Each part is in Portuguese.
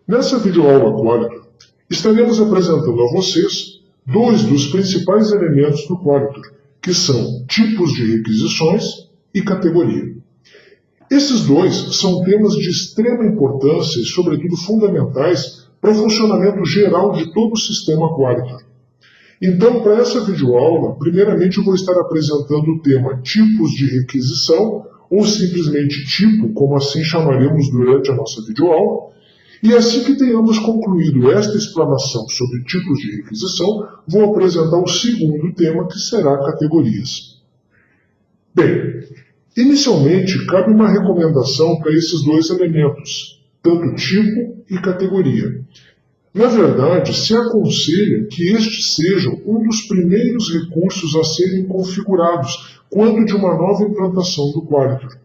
Nessa videoaula Qualitor, estaremos apresentando a vocês dois dos principais elementos do Qualitor, que são tipos de requisições e categoria. Esses dois são temas de extrema importância e, sobretudo, fundamentais para o funcionamento geral de todo o sistema Qualitor. Então, para essa videoaula, primeiramente eu vou estar apresentando o tema tipos de requisição, ou simplesmente tipo, como assim chamaremos durante a nossa videoaula. E assim que tenhamos concluído esta explanação sobre tipos de requisição, vou apresentar o segundo tema, que será categorias. Bem, inicialmente cabe uma recomendação para esses dois elementos, tanto tipo e categoria. Na verdade, se aconselha que estes sejam um dos primeiros recursos a serem configurados quando de uma nova implantação do Qualitor.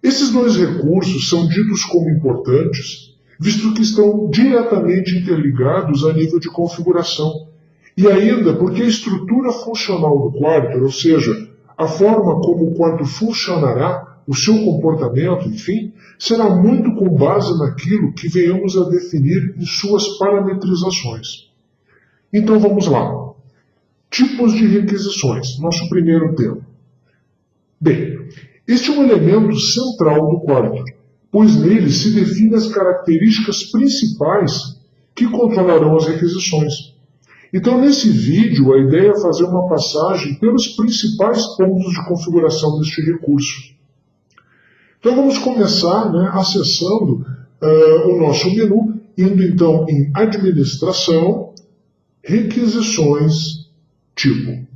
Esses dois recursos são ditos como importantes, visto que estão diretamente interligados a nível de configuração, e ainda porque a estrutura funcional do Qualitor, ou seja, a forma como o Qualitor funcionará, o seu comportamento, enfim, será muito com base naquilo que venhamos a definir em suas parametrizações. Então vamos lá. Tipos de requisições, nosso primeiro tema. Bem, este é um elemento central do Qualitor, pois nele se definem as características principais que controlarão as requisições. Então, nesse vídeo, a ideia é fazer uma passagem pelos principais pontos de configuração deste recurso. Então, vamos começar acessando o nosso menu, indo então em Administração, Requisições, Tipo.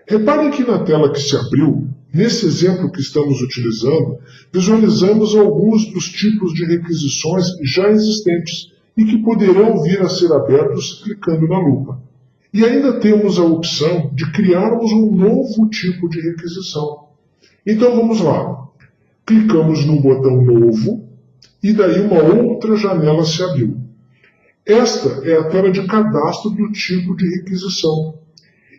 Reparem que na tela que se abriu, nesse exemplo que estamos utilizando, visualizamos alguns dos tipos de requisições já existentes e que poderão vir a ser abertos clicando na lupa. E ainda temos a opção de criarmos um novo tipo de requisição. Então vamos lá. Clicamos no botão Novo e daí uma outra janela se abriu. Esta é a tela de cadastro do tipo de requisição.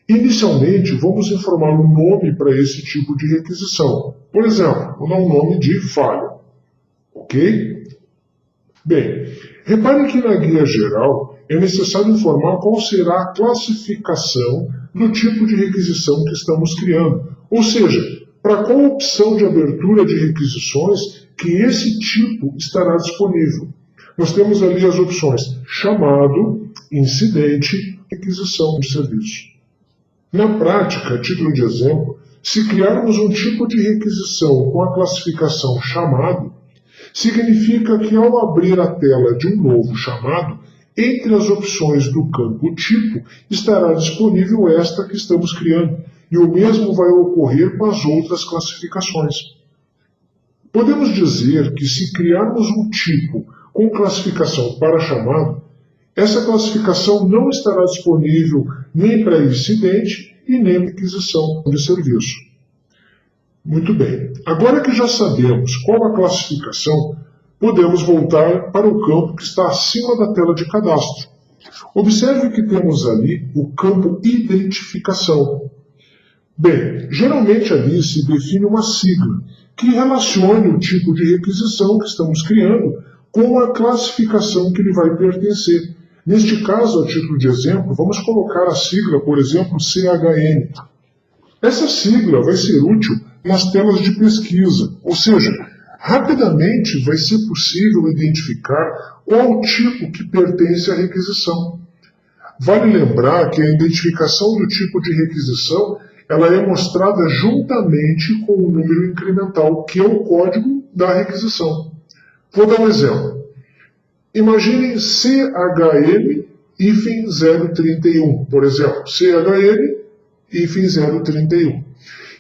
Inicialmente, vamos informar o nome para esse tipo de requisição. Por exemplo, vou dar um nome de falha. Ok? Bem, reparem que na guia geral é necessário informar qual será a classificação do tipo de requisição que estamos criando. Ou seja, para qual opção de abertura de requisições que esse tipo estará disponível. Nós temos ali as opções chamado, incidente, requisição de serviço. Na prática, a título de exemplo, se criarmos um tipo de requisição com a classificação chamado, significa que ao abrir a tela de um novo chamado, entre as opções do campo tipo, estará disponível esta que estamos criando, e o mesmo vai ocorrer com as outras classificações. Podemos dizer que se criarmos um tipo com classificação para chamado, essa classificação não estará disponível nem para incidente e nem para requisição de serviço. Muito bem. Agora que já sabemos qual a classificação, podemos voltar para o campo que está acima da tela de cadastro. Observe que temos ali o campo Identificação. Bem, geralmente ali se define uma sigla que relacione o tipo de requisição que estamos criando com a classificação que lhe vai pertencer. Neste caso, a título de exemplo, vamos colocar a sigla, por exemplo, CHN. Essa sigla vai ser útil nas telas de pesquisa, ou seja, rapidamente vai ser possível identificar qual tipo que pertence à requisição. Vale lembrar que a identificação do tipo de requisição ela é mostrada juntamente com o número incremental, que é o código da requisição. Vou dar um exemplo. Imaginem CHN-031, por exemplo, CHN-031.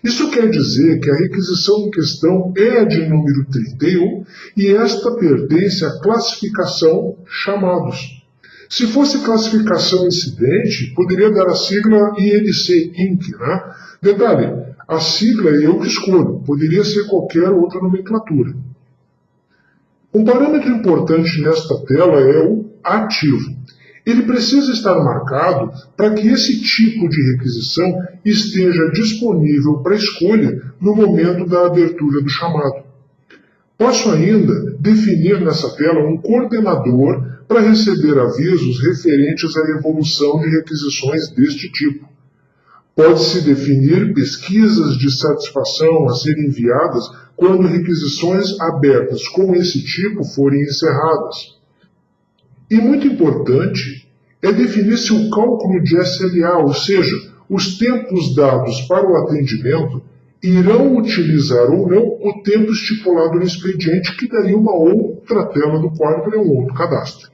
Isso quer dizer que a requisição em questão é a de número 31 e esta pertence à classificação chamados. Se fosse classificação incidente, poderia dar a sigla INC Inc. Detalhe, a sigla é eu que escolho, poderia ser qualquer outra nomenclatura. Um parâmetro importante nesta tela é o ativo. Ele precisa estar marcado para que esse tipo de requisição esteja disponível para escolha no momento da abertura do chamado. Posso ainda definir nessa tela um coordenador para receber avisos referentes à evolução de requisições deste tipo. Pode-se definir pesquisas de satisfação a serem enviadas quando requisições abertas com esse tipo forem encerradas. E muito importante é definir se o cálculo de SLA, ou seja, os tempos dados para o atendimento, irão utilizar ou não o tempo estipulado no expediente, que daria uma outra tela do quadro e um outro cadastro.